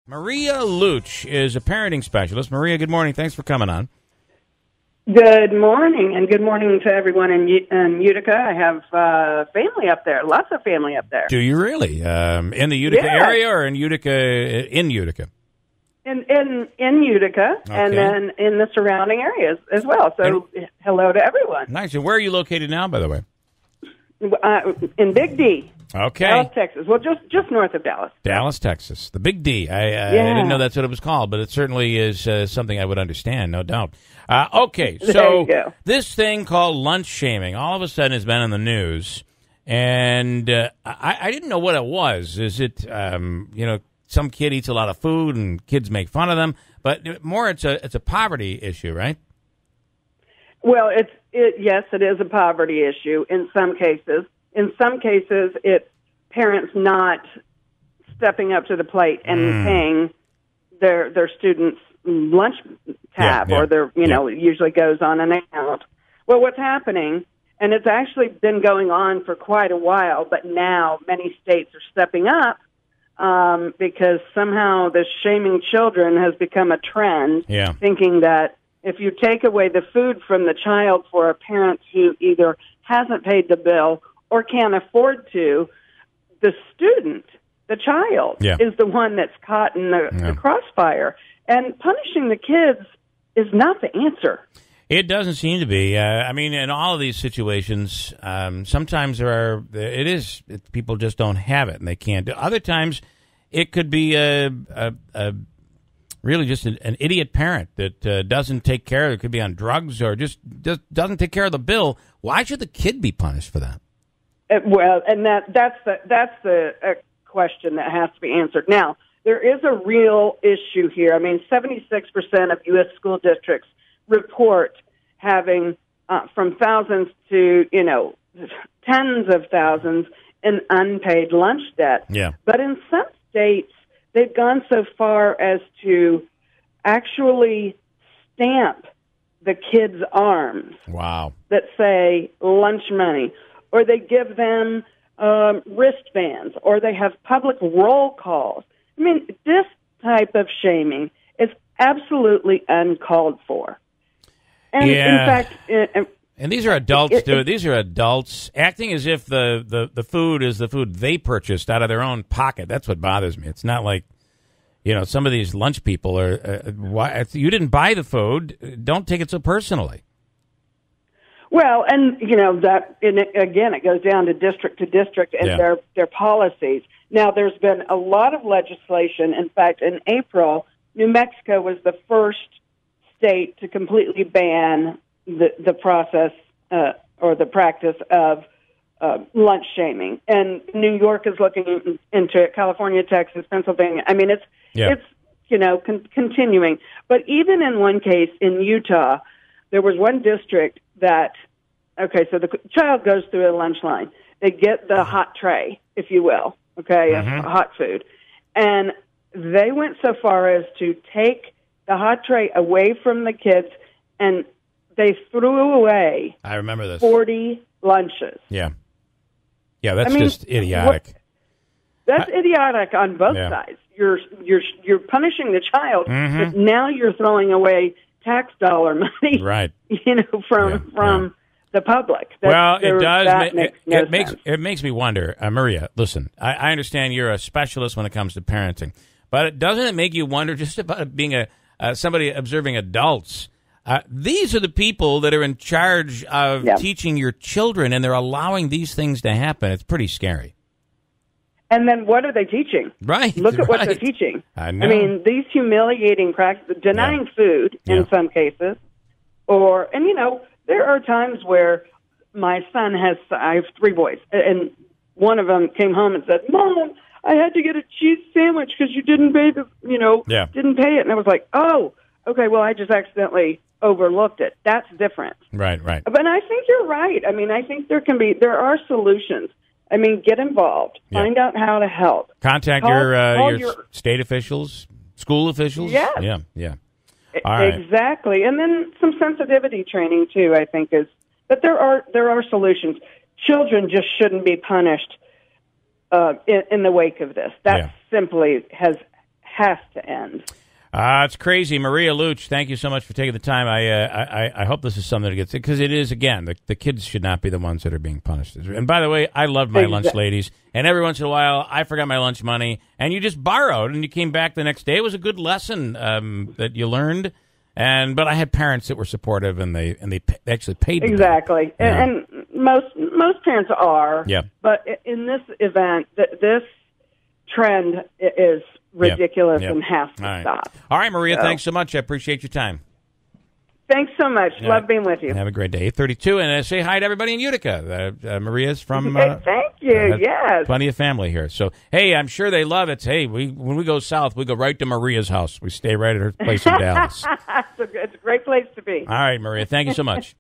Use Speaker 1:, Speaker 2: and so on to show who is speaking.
Speaker 1: Maria Luce is a parenting specialist. Maria, good morning. Thanks for coming on.
Speaker 2: Good morning, and good morning to everyone in Utica. I have family up there, lots of family up there.
Speaker 1: Do you really? In the Utica area or in Utica? In Utica?
Speaker 2: In Utica, okay. And then in the surrounding areas as well. So hello to everyone.
Speaker 1: Nice. And where are you located now, by the way?
Speaker 2: In Big D.
Speaker 1: Okay.
Speaker 2: Dallas, Texas. Well, just north of Dallas.
Speaker 1: Dallas, Texas. The Big D. I didn't know that's what it was called, but it certainly is something I would understand, no doubt. Okay, so this thing called lunch shaming all of a sudden has been in the news, and I didn't know what it was. Is it, some kid eats a lot of food and kids make fun of them, but more it's a poverty issue, right?
Speaker 2: Well, yes, it is a poverty issue in some cases. In some cases, it's parents not stepping up to the plate and paying their students' lunch tab, or their it usually goes on an account. Well, what's happening, and it's actually been going on for quite a while, but now many states are stepping up because somehow this shaming children has become a trend, thinking that if you take away the food from the child for a parent who either hasn't paid the bill or can't afford to, the student, the child, is the one that's caught in the crossfire. And punishing the kids is not the answer.
Speaker 1: It doesn't seem to be. In all of these situations, sometimes people just don't have it and they can't do it. Other times, it could be really just an idiot parent that doesn't take care of it. It could be on drugs or just doesn't take care of the bill. Why should the kid be punished for that?
Speaker 2: Well, and that's the question that has to be answered. Now, there is a real issue here. 76% of U.S. school districts report having from thousands to, tens of thousands in unpaid lunch debt. Yeah. But in some states, they've gone so far as to actually stamp the kids' arms.
Speaker 1: Wow.
Speaker 2: That say lunch money. Or they give them wristbands, or they have public roll calls. This type of shaming is absolutely uncalled for. And in fact,
Speaker 1: and these are adults, dude. These are adults acting as if the food is the food they purchased out of their own pocket. That's what bothers me. It's not like, some of these lunch people are. Why you didn't buy the food? Don't take it so personally.
Speaker 2: Well, and again, it goes down to district and their policies. Now, there's been a lot of legislation. In fact, in April, New Mexico was the first state to completely ban the process or the practice of lunch shaming. And New York is looking into it. California, Texas, Pennsylvania. It's continuing. But even in one case in Utah, there was one district that, so the child goes through a lunch line. They get the hot tray, if you will, hot food. And they went so far as to take the hot tray away from the kids, and they threw away,
Speaker 1: I remember this,
Speaker 2: 40 lunches.
Speaker 1: Yeah. Yeah, that's just idiotic.
Speaker 2: That's idiotic on both sides. You're punishing the child, but now you're throwing away tax dollar money,
Speaker 1: right?
Speaker 2: From the public.
Speaker 1: It does. It makes me wonder, Maria. Listen, I understand you're a specialist when it comes to parenting, but doesn't it make you wonder just about being somebody observing adults? These are the people that are in charge of teaching your children, and they're allowing these things to happen. It's pretty scary.
Speaker 2: And then what are they teaching?
Speaker 1: Right.
Speaker 2: Look at what they're teaching.
Speaker 1: I know.
Speaker 2: These humiliating practices, denying food in some cases, there are times where my son I have 3 boys, and one of them came home and said, "Mom, I had to get a cheese sandwich because you didn't pay didn't pay it." And I was like, "Oh, okay, well, I just accidentally overlooked it." That's different.
Speaker 1: Right.
Speaker 2: But I think you're right. I think there are solutions. Get involved. Find out how to help.
Speaker 1: Contact your state officials, school officials.
Speaker 2: Yeah.
Speaker 1: All right.
Speaker 2: Exactly. And then some sensitivity training too, I think but there are solutions. Children just shouldn't be punished in the wake of this. That simply has to end.
Speaker 1: It's crazy. Maria Luce, thank you so much for taking the time. I hope this is something that gets, because it is, again, the kids should not be the ones that are being punished. And by the way, I love my lunch ladies, and every once in a while I forgot my lunch money, and you just borrowed, and you came back the next day. It was a good lesson that you learned, but I had parents that were supportive, and they actually paid me.
Speaker 2: Exactly, and most parents are.
Speaker 1: Yeah.
Speaker 2: But in this event, this trend is ridiculous and has to stop.
Speaker 1: All right, Maria, thanks so much. I appreciate your time.
Speaker 2: Thanks so much. Love being with you.
Speaker 1: Have a great day. 8:32, and say hi to everybody in Utica. Maria's from...
Speaker 2: thank you, yes.
Speaker 1: Plenty of family here. So, hey, I'm sure they love it. Hey, when we go south, we go right to Maria's house. We stay right at her place in Dallas.
Speaker 2: It's a great place to be.
Speaker 1: All right, Maria, thank you so much.